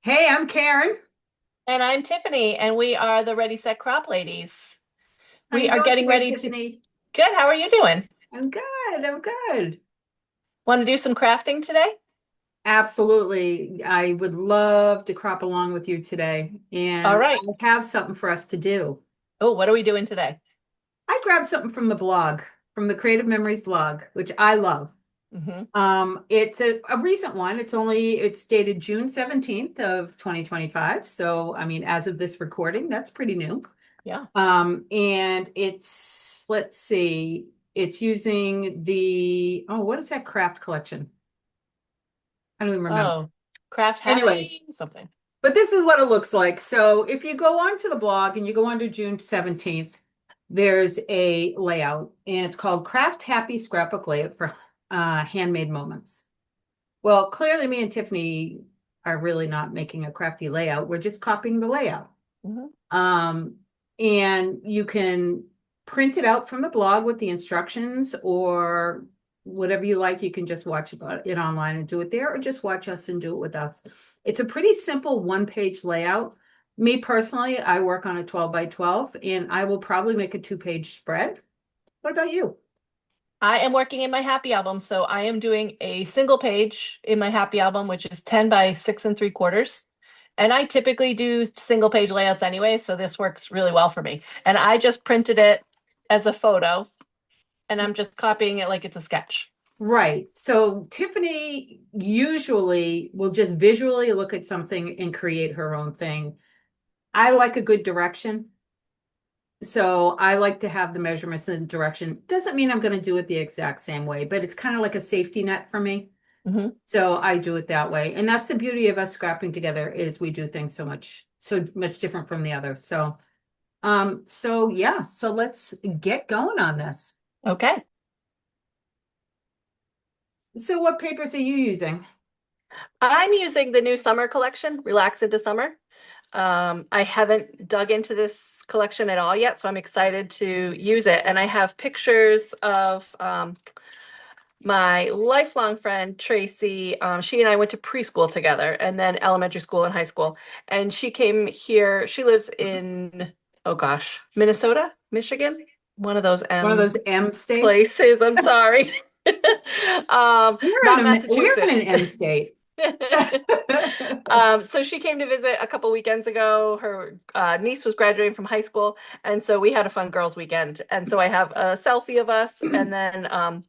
Hey, I'm Karen. And I'm Tiffany, and we are the Ready Set Crop Ladies. How We you are doing getting today, ready to. Tiffany? Good. How are you doing? I'm good. I'm good. Want to do some crafting today? Absolutely. I would love to crop along with you today, All and right. I have something for us to do. Oh, what are we doing today? I grabbed something from the blog, from the Creative Memories blog, which I love. Hmm. It's a recent one. It's dated June 17th of 2025. So, I mean, as of this recording, that's pretty new. Yeah. And let's see, it's using what is that craft collection? I don't even remember. Oh, craft Anyways, happy something. but this is what it looks like. So if you go onto the blog and you go onto June 17th, there's a layout and it's called Craft Happy Scrapbook Layout for Handmade Moments. Well, clearly me and Tiffany are really not making a crafty layout. We're just copying the layout. Hmm. Um, and you can print it out from the blog with the instructions or whatever you like. You can just watch it online and do it there, or just watch us and do it with us. It's a pretty simple one-page layout. Me personally, I work on a 12 by 12 and I will probably make a two-page spread. What about you? I am working in my happy album, so I am doing a single page in my happy album, which is 10 by 6 3/4. And I typically do single page layouts anyway, so this works really well for me. And I just printed it as a photo, and I'm just copying it like it's a sketch. Right. So Tiffany usually will just visually look at something and create her own thing. I like a good direction. So I like to have the measurements and direction. Doesn't mean I'm going to do it the exact same way, but it's kind of like a safety net for me. Hmm. So I do it that way. And that's the beauty of us scrapping together is we do things so much different from the other. So yeah, so let's get going on this. Okay. So what papers are you using? I'm using the new summer collection, Relax into Summer. I haven't dug into this collection at all yet, so I'm excited to use it. And I have pictures of my lifelong friend, Tracy. She and I went to preschool together and then elementary school and high school. And she came here. She lives in, oh gosh, Minnesota, Michigan, one of those One of M those M states? places. I'm sorry. Not We're in an Massachusetts. M state. So she came to visit a couple weekends ago. Her niece was graduating from high school, and so we had a fun girls' weekend. And so I have a selfie of us, and then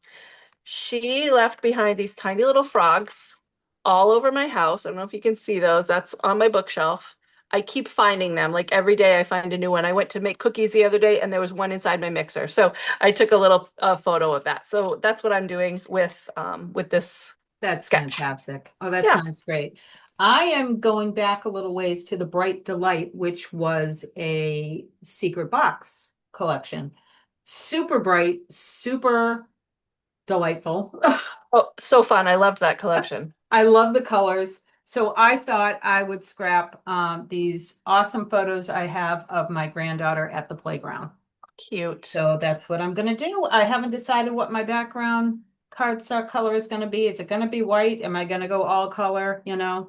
she left behind these tiny little frogs all over my house. I don't know if you can see those. That's on my bookshelf. I keep finding them. Like every day I find a new one. I went to make cookies the other day and there was one inside my mixer. So I took a little photo of that. So that's what I'm doing with this That's sketch. fantastic. Oh, that Yeah. sounds great. I am going back a little ways to the Bright Delight, which was a secret box collection. Super bright, super delightful. Oh, so fun. I loved that collection. I love the colors. So I thought I would scrap these awesome photos I have of my granddaughter at the playground. Cute. So that's what I'm going to do. I haven't decided what my background cardstock color is going to be. Is it going to be white? Am I going to go all color?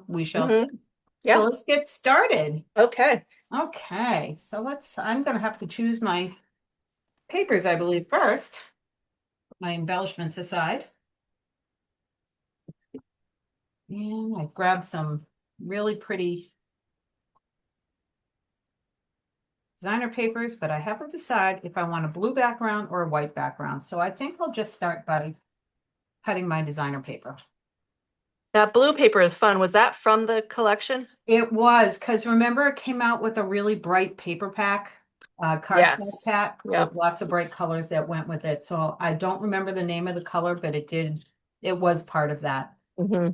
We shall see. Hmm. So Yeah. let's get started. Okay. Okay, I'm going to have to choose my papers, I believe, first, my embellishments aside. And I grabbed some really pretty designer papers, but I haven't decided if I want a blue background or a white background. So I think I'll just start by cutting my designer paper. That blue paper is fun. Was that from the collection? It was because remember it came out with a really bright paper pack, cardstock Yes. pack with Yep. lots of bright colors that went with it. So I don't remember the name of the color, but it was part of that. Hmm.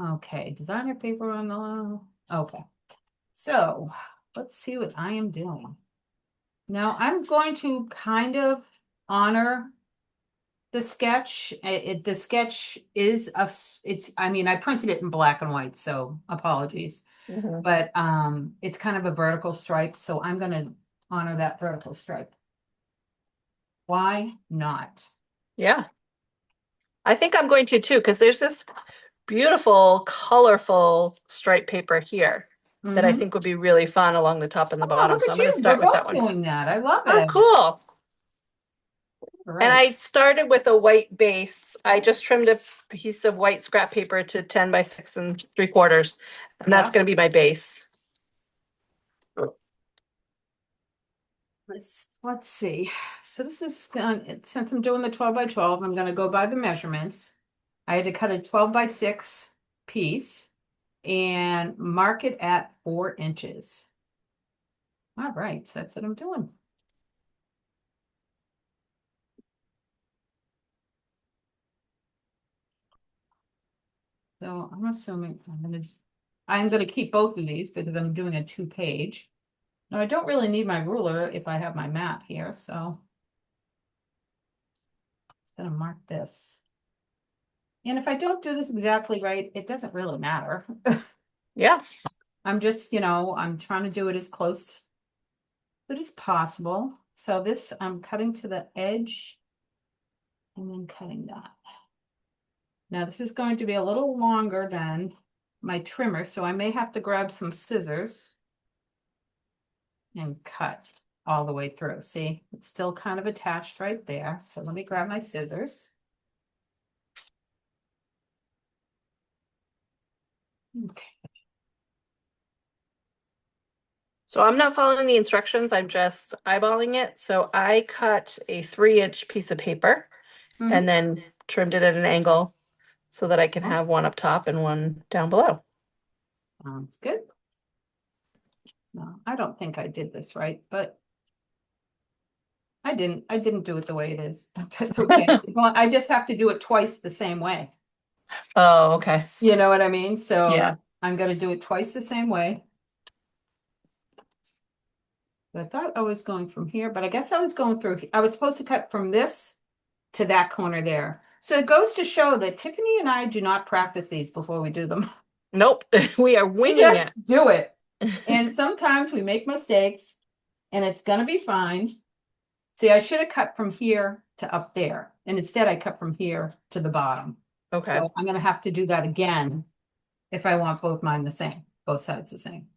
Okay, designer paper on okay. So let's see what I am doing. Now I'm going to kind of honor the sketch. The sketch is I mean, I printed it in black and white, so apologies. Hmm. But it's kind of a vertical stripe, so I'm going to honor that vertical stripe. Why not? Yeah. I think I'm going to too, because there's this beautiful, colorful striped paper here that I Mm-hmm. think would be really fun along the top and the Oh, bottom. look So at I'm going to you. We're start with that both one. doing that. I love Oh, it. cool. All And right. I started with a white base. I just trimmed a piece of white scrap paper to 10 by 6 3/4, and that's Yeah. going to be my base. Let's see. So this is since I'm doing the 12 by 12, I'm gonna go by the measurements. I had to cut a 12 by 6 piece and mark it at 4 inches. All right, so that's what I'm doing. So I'm assuming I'm gonna keep both of these because I'm doing a 2 page. Now I don't really need my ruler if I have my map here, so I'm just gonna mark this. And if I don't do this exactly right, it doesn't really matter. Yeah. I'm just, I'm trying to do it as close as possible. So this, I'm cutting to the edge and then cutting that. Now this is going to be a little longer than my trimmer, so I may have to grab some scissors and cut all the way through. See, it's still kind of attached right there. So let me grab my scissors. Okay. So I'm not following the instructions. I'm just eyeballing it. So I cut a 3-inch piece of paper and Mhm. then trimmed it at an angle so that I can Oh, have one up top and one down below. sounds good. No, I don't think I did this right, but I didn't do it the way it is. But that's okay. Well, I just have to do it twice the same way. Oh, okay. You know what I mean? So Yeah. I'm gonna do it twice the same way. But I thought I was going from here, but I guess I was going through, I was supposed to cut from this to that corner there. So it goes to show that Tiffany and I do not practice these before we do them. Nope. We are We winging it. just do it. And sometimes we make mistakes and it's gonna be fine. See, I should have cut from here to up there. And instead I cut from here to the bottom. Okay. So I'm gonna have to do that again if I want both mine the same, both sides the same.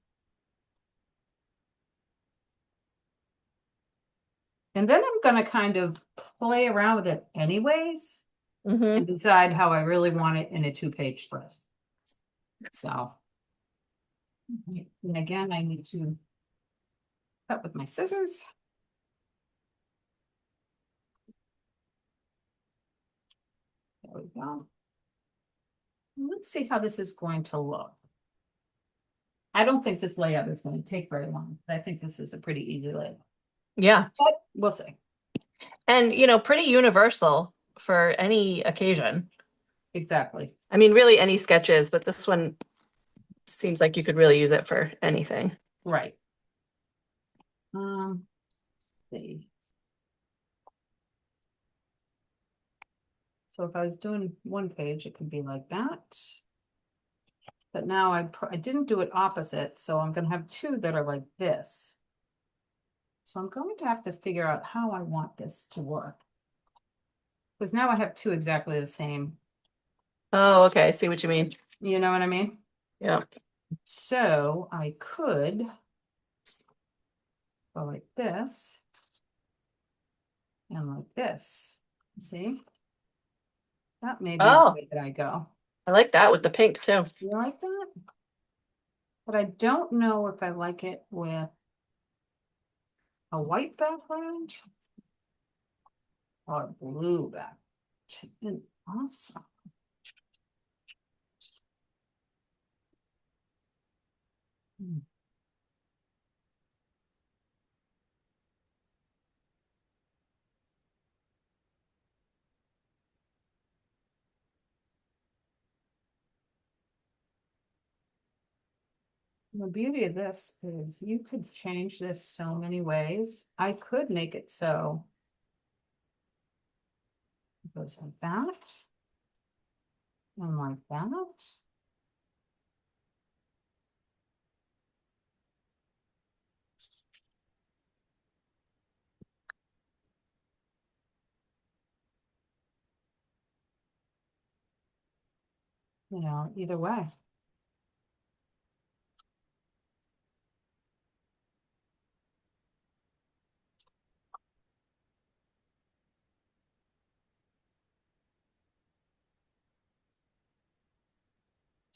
And then I'm gonna kind of play around with it anyways and Mm-hmm. decide how I really want it in a 2 page spread. So, and again, I need to cut with my scissors. There we go. Let's see how this is going to look. I don't think this layout is going to take very long, but I think this is a pretty easy layout. Yeah. But we'll see. And, pretty universal for any occasion. Exactly. I mean, really any sketches, but this one seems like you could really use it for anything. Right. See. So if I was doing 1 page, it could be like that. But now I didn't do it opposite, so I'm going to have two that are like this. So I'm going to have to figure out how I want this to work. Because now I have two exactly the same. Oh, okay. I see what you mean. You know what I mean? Yeah. So I could go like this and like this. See? That may be the Oh, way that I go. I like that with the pink too. You like that? But I don't know if I like it with a white background or a blue background. Awesome. Hmm. The beauty of this is you could change this so many ways. I could make it so it goes like that and like that. either way.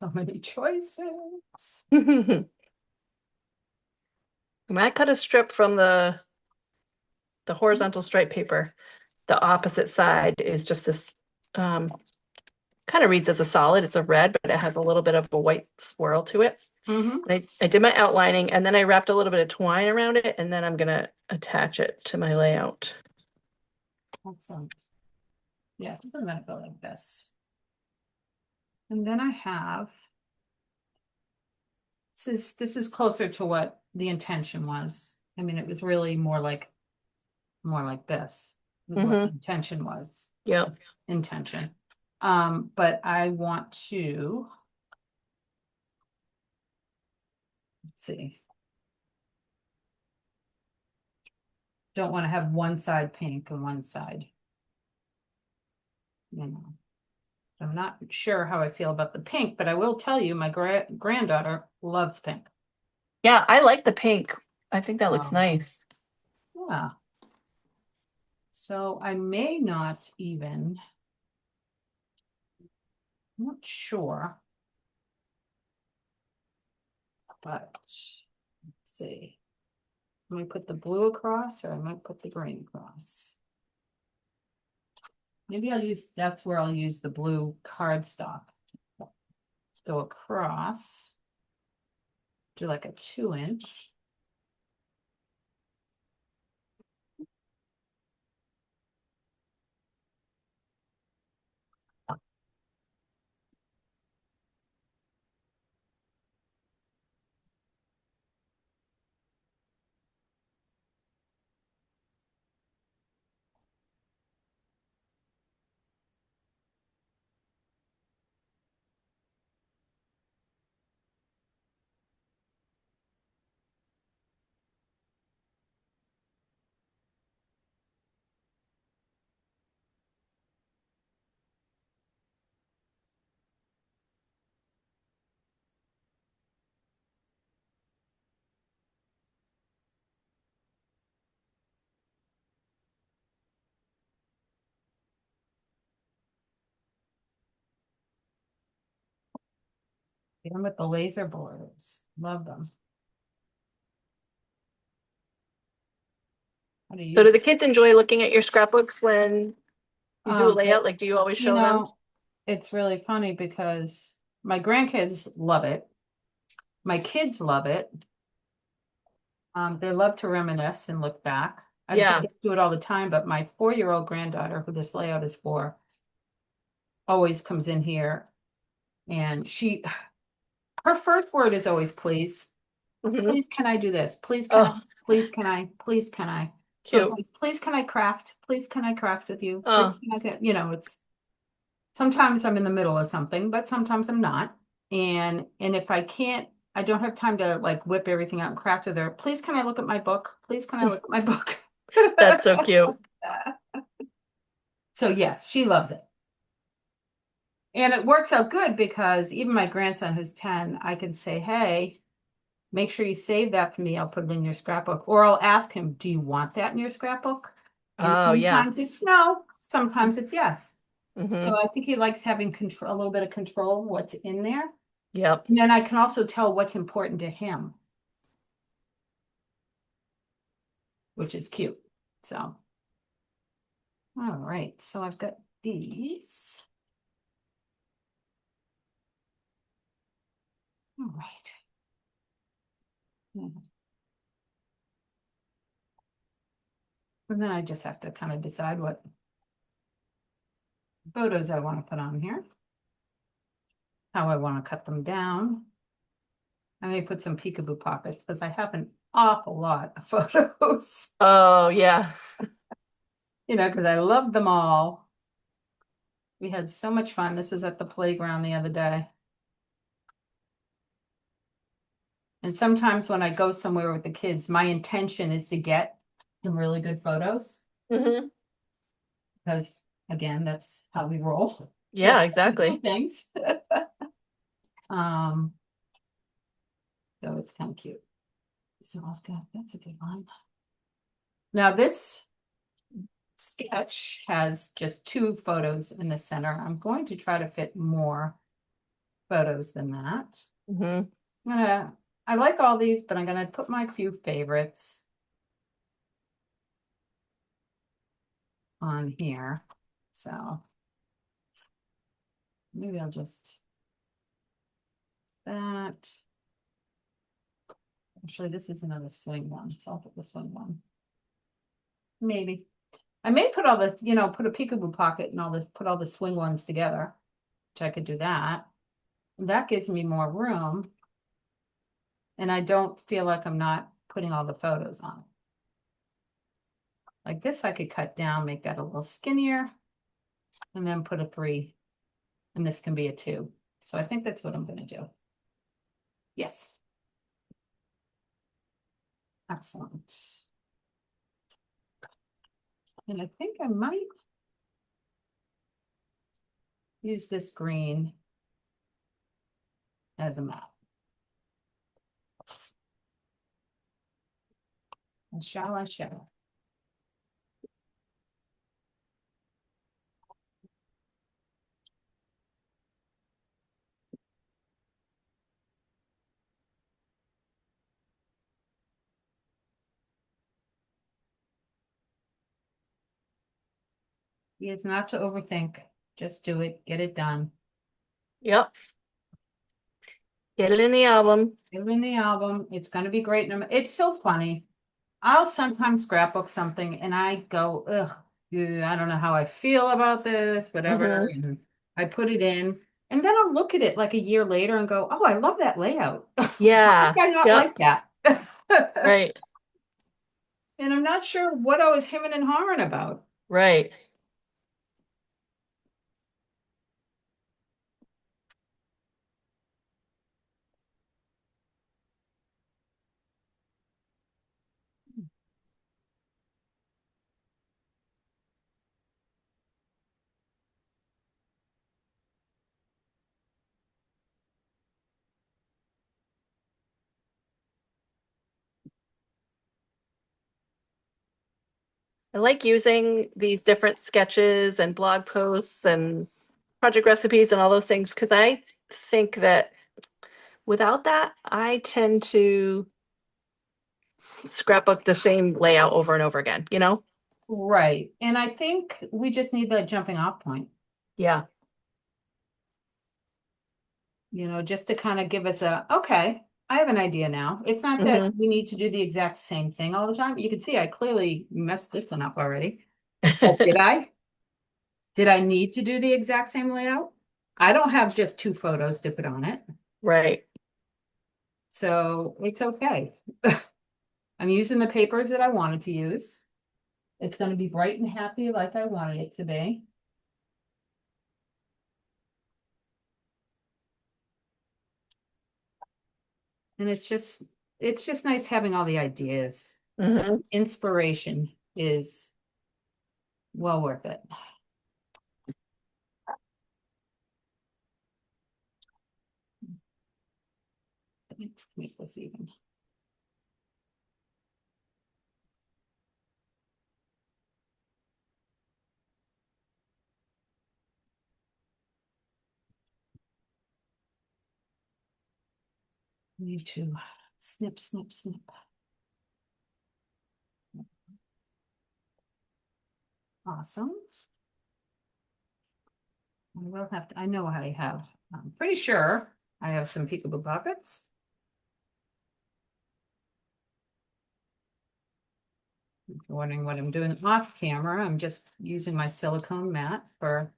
So many choices. I might cut a strip from the horizontal stripe paper. The opposite side is just this kind of reads as a solid. It's a red, but it has a little bit of a white swirl to it. Mm-hmm. And I did my outlining and then I wrapped a little bit of twine around it and then I'm gonna attach it to my layout. Excellent. Yeah, I think I'm gonna go like this. And then I have, this is closer to what the intention was. I mean, it was really more like this is what the intention was. Yeah. Intention. But I want to, let's see. Don't want to have one side pink and one side. I'm not sure how I feel about the pink, but I will tell you, my granddaughter loves pink. Yeah, I like the pink. I think that looks Oh. nice. Yeah. So I may not even, I'm not sure. But let's see. I'm gonna put the blue across or I might put the green across. Maybe that's where I'll use the blue cardstock. Go across. Do like a 2-inch. Even with the laser borders. Love them. How to So do use the kids enjoy looking at your scrapbooks when you do a they- layout? Like, do you always you show them? know, it's really funny because my grandkids love it. My kids love it. They love to reminisce and look back. I Yeah. do it all the time, but my 4-year-old granddaughter, who this layout is for, always comes in here and her first word is always please. Mhm. Please, can I do this? Please, can I? Oh, Please, can I? Please, can I? So it's cute. always, please, can I craft? Please, can I craft with you? Please, Oh, can I get, it's sometimes I'm in the middle of something, but sometimes I'm not. And if I can't, I don't have time to like whip everything out and craft with her. Please, can I look at my book? Please, can I look at my book? that's so cute. So yes, she loves it. And it works out good because even my grandson who's 10, I can say, hey, make sure you save that for me. I'll put it in your scrapbook. Or I'll ask him, do you want that in your scrapbook? And Oh, yeah. sometimes it's no, sometimes it's yes. Hmm. So I think he likes having control, a little bit of control of what's in there. Yep. And then I can also tell what's important to him, which is cute. So, all right. So I've got these. All right. And then I just have to kind of decide what photos I want to put on here, how I want to cut them down. I may put some peekaboo pockets because I have an awful lot of photos, Oh, yeah. because I love them all. We had so much fun. This was at the playground the other day. And sometimes when I go somewhere with the kids, my intention is to get some really good photos Hmm. because, again, that's how we roll. Yeah, That's how we do exactly. things. Um, so it's kind of cute. So I've got, that's a good one. Now this sketch has just two photos in the center. I'm going to try to fit more photos than that. Hmm. I like all these, but I'm gonna put my few favorites on here. So maybe I'll just that. Actually, this is another swing one, so I'll put the swing one. Maybe. I may put all the, put a peekaboo pocket and all this, put all the swing ones together, which I could do that. And that gives me more room. And I don't feel like I'm not putting all the photos on. Like this, I could cut down, make that a little skinnier, and then put a 3. And this can be a 2. So I think that's what I'm going to do. Yes. Excellent. And I think I might use this green as a map. Shall I shall? He is not to overthink. Just do it. Get it done. Yep. Get it in the album. Get it in the album. It's going to be great. It's so funny. I'll sometimes scrapbook something and I go, ugh, I don't know how I feel about this, whatever. Hmm. And I put it in. And then I'll look at it like a year later and go, oh, I love that layout. Why did Yeah. I not Yep. like that? Right. And I'm not sure what I was hemming and hawing about. Right. I like using these different sketches and blog posts and project recipes and all those things because I think that without that, I tend to scrapbook the same layout over and over again, you know? Right. And I think we just need that jumping off point, Yeah. just to kind of give us okay, I have an idea now. It's not that Hmm. we need to do the exact same thing all the time. You can see I clearly messed this one up already. But did I? Did I need to do the exact same layout? I don't have just 2 photos to put on it. Right. So it's okay. I'm using the papers that I wanted to use. It's going to be bright and happy like I wanted it to be. And it's just nice having all the ideas. Hmm. Inspiration is well worth it. Let's make this even. Need to snip, snip, snip. Awesome. I will have to, I know I have, I'm pretty sure I have some peekaboo pockets. If you're wondering what I'm doing off camera, I'm just using my silicone mat to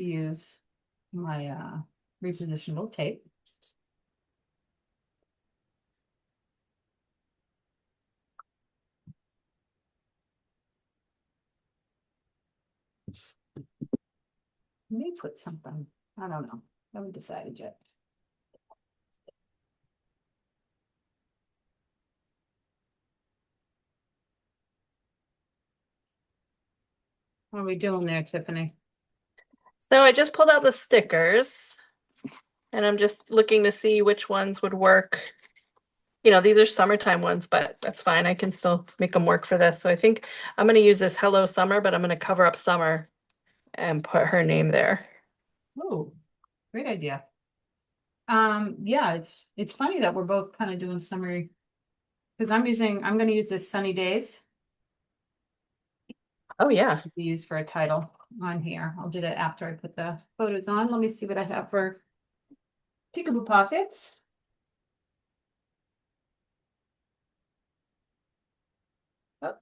use my repositionable tape. May put something, I don't know, haven't decided yet. What are we doing there, Tiffany? So I just pulled out the stickers And I'm just looking to see which ones would work. You know, these are summertime ones, but that's fine. I can still make them work for this. So I think I'm going to use this Hello Summer, but I'm going to cover up Summer and put her name there. Oh, great idea. Yeah, it's funny that we're both kind of doing summary because I'm going to use this Sunny Days Oh, yeah. to be used for a title on here. I'll do that after I put the photos on. Let me see what I have for peekaboo pockets. Oh,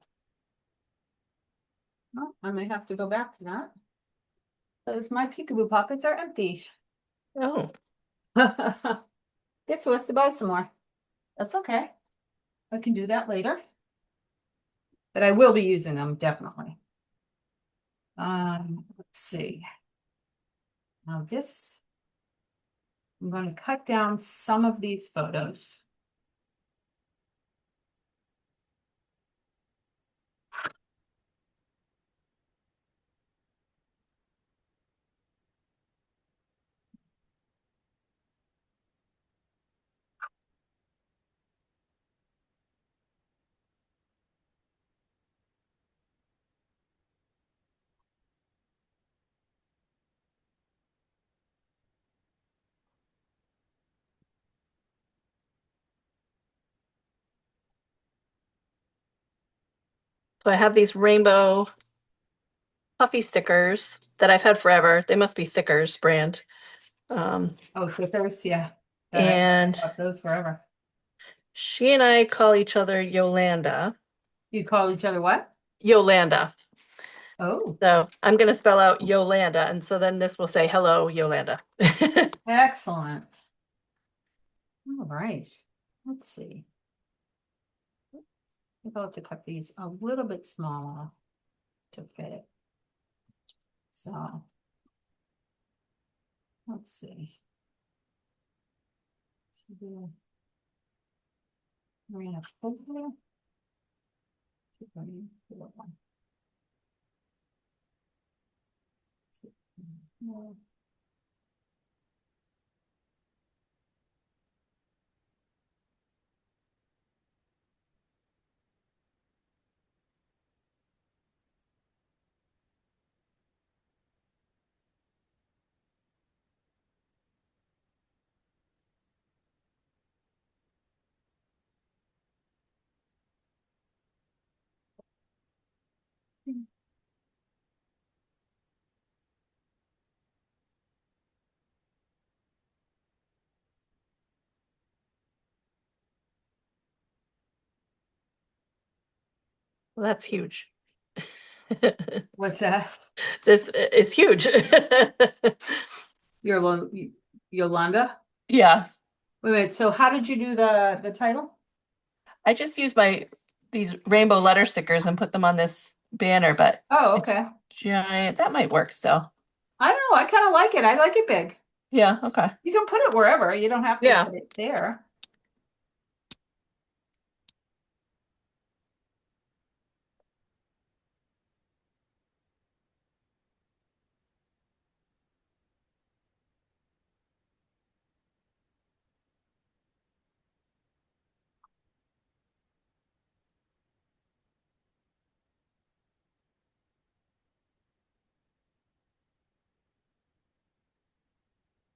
well, I may have to go back to that because my peekaboo pockets are empty. Oh, Guess who has to buy some more? That's okay. I can do that later, but I will be using them definitely. Let's see. Now this, I'm going to cut down some of these photos. so I have these rainbow puffy stickers that I've had forever. They must be Thickers brand. Um, Oh, Clippers, yeah. and Got those forever. she and I call each other Yolanda. You call each other what? Yolanda. Oh, So I'm going to spell out Yolanda. And so then this will say, hello, Yolanda. excellent. All right. Let's see. I'll have to cut these a little bit smaller to fit it. So let's see. So we're gonna put there. Well, that's huge. What's that? This is huge. Yolanda? Yeah. Wait a minute. So how did you do the title? I just use these rainbow letter stickers and put them on this banner, but Oh, it's okay. giant. That might work still. I don't know. I kind of like it. I like it big. Yeah, okay. You can put it wherever. You don't have to Yeah. put it there.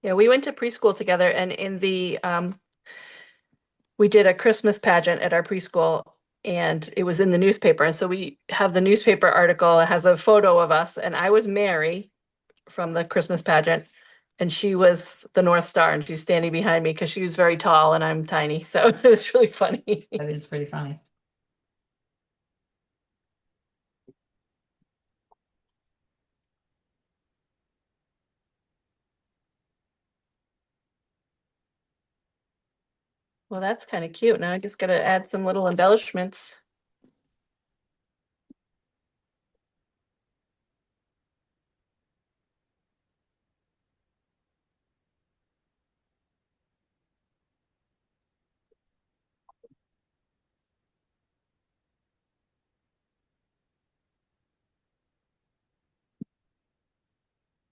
Yeah, we went to preschool together and in the we did a Christmas pageant at our preschool and it was in the newspaper. And so we have the newspaper article, it has a photo of us, and I was Mary from the Christmas pageant, and she was the North Star, and she's standing behind me because she was very tall and I'm tiny. So it was really funny. That is pretty funny. Well, that's kind of cute. Now I just got to add some little embellishments.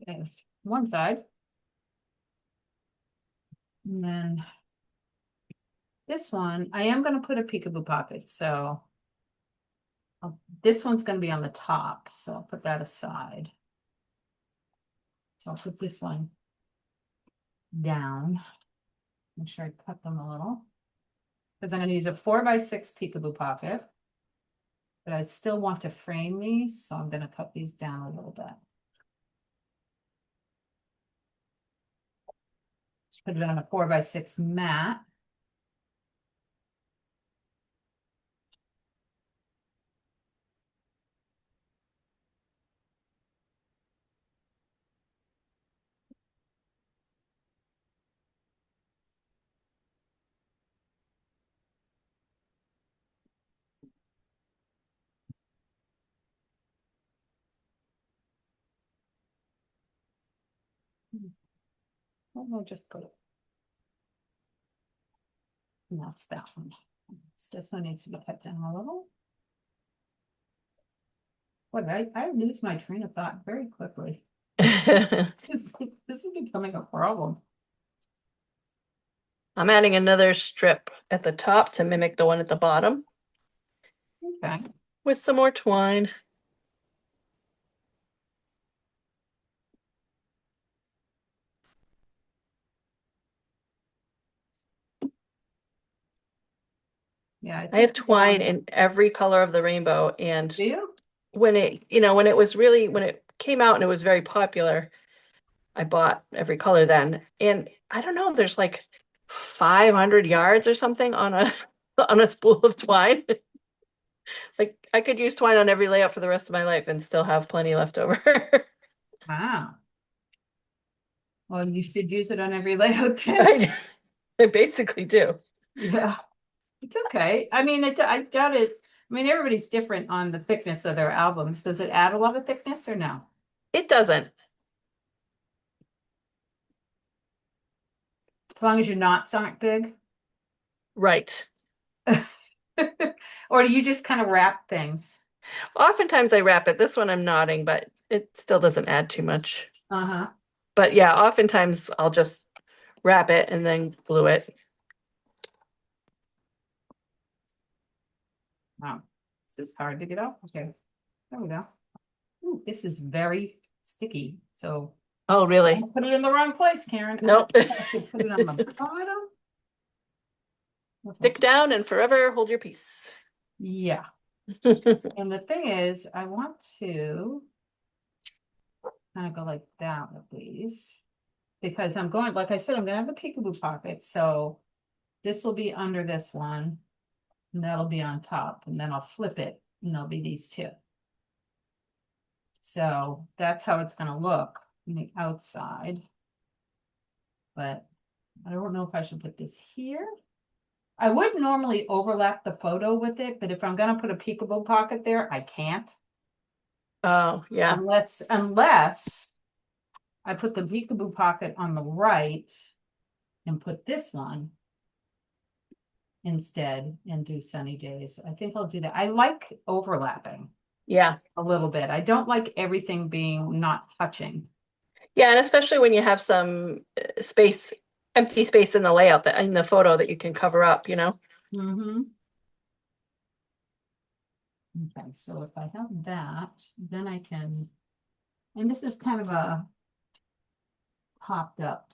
Okay. One side. And then this one, I am going to put a peekaboo pocket. So this one's going to be on the top. So I'll put that aside. So I'll put this one down. Make sure I cut them a little. Because I'm going to use a 4x6 peekaboo pocket. But I still want to frame these. So I'm going to cut these down a little bit. Let's put it on a 4x6 mat. I'll just put it. And that's that one. This one needs to be cut down a little. Boy, I lose my train of thought very quickly. This is becoming a problem. I'm adding another strip at the top to mimic the one at the bottom Okay. with some more twine. Yeah, I have twine in every color of the rainbow, and do you? when it came out and it was very popular, I bought every color then. And I don't know, there's like 500 yards or something on a on a spool of twine. Like I could use twine on every layout for the rest of my life and still have plenty left over. Wow. Well, you should use it on every layout then. I basically do. Yeah. It's okay. I mean, I doubt it. I mean, everybody's different on the thickness of their albums. Does it add a lot of thickness or no? It doesn't. As long as you're not Sonic Big? Right. Or do you just kind of wrap things? Oftentimes I wrap it. This one I'm knotting, but it still doesn't add too much. Uh-huh. But yeah, oftentimes I'll just wrap it and then glue it. Wow. This is hard to get off. Okay. There we go. Ooh, this is very sticky. So Oh, really? put it in the wrong place, Karen. Nope. I should put it on the bottom. Stick down and forever hold your peace. Yeah. And the thing is, I want to kind of go like that with these because I'm going, like I said, I'm going to have the peekaboo pocket. So this will be under this one and that'll be on top. And then I'll flip it and there'll be these two. So that's how it's going to look on the outside. But I don't know if I should put this here. I would normally overlap the photo with it, but if I'm going to put a peekaboo pocket there, I can't. Oh, yeah. Unless I put the peekaboo pocket on the right and put this one instead and do sunny days. I think I'll do that. I like overlapping Yeah. a little bit. I don't like everything being not touching. Yeah, and especially when you have some space, empty space in the layout that in the photo that you can cover up, you know? Mm-hmm. Okay, so if I have that, then I can, and this is kind of a popped up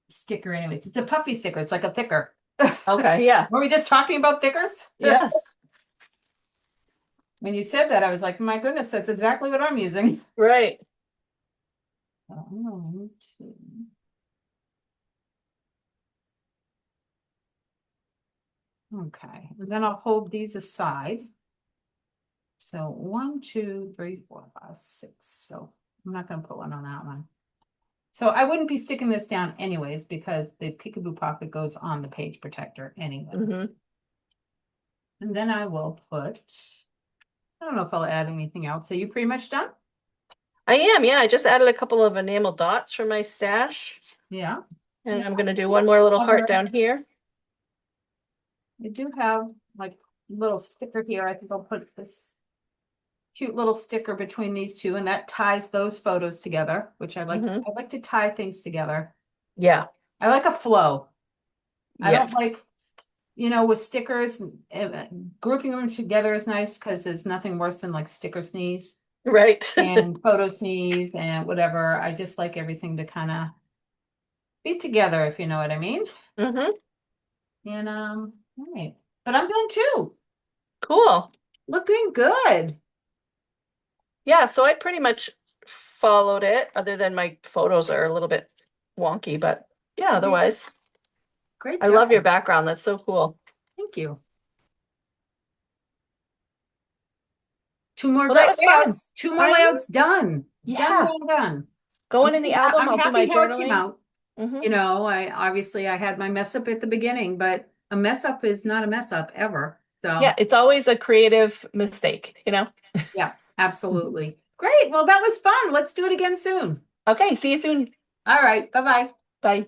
sticker anyways. It's a puffy sticker. It's like a thicker. Okay, yeah. Were we just talking about thickers? Yes. When you said that, I was like, my goodness, that's exactly what I'm using. Right. Oh, okay, and then I'll hold these aside. So 1, 2, 3, 4, 5, 6. So I'm not going to put one on that one. So I wouldn't be sticking this down anyways because the peekaboo pocket goes on the page protector anyways. Mhm. And then I will put, I don't know if I'll add anything else. Are you pretty much done? I am, yeah. I just added a couple of enamel dots for my stash. Yeah. And I'm gonna do one more little heart down here. I do have like a little sticker here. I think I'll put this cute little sticker between these two, and that ties those photos together, which I like. Mhm. I like to tie things together. Yeah. I like a flow. I don't Yes. like, with stickers, uh, grouping them together is nice because there's nothing worse than like sticker sneeze Right. and photo sneeze and whatever. I just like everything to kind of be together, if you know what I mean. Hmm. And all right. But I'm doing too. Cool. Looking good. Yeah, so I pretty much followed it, other than my photos are a little bit wonky, but yeah, You did otherwise, great I love your job. background. That's so cool. Thank you. Two more Well, that was fun. layouts. Two more I know. layouts done. Done, Yeah. done, done. Going in the album, I'm I'll do my happy how it came journaling. out. Hmm. I obviously I had my mess up at the beginning, but a mess up is not a mess up ever. Yeah, So it's always a creative mistake, you know? yeah, absolutely. Great. Well, that was fun. Let's do it again soon. Okay, see you soon. All right. Bye-bye. Bye.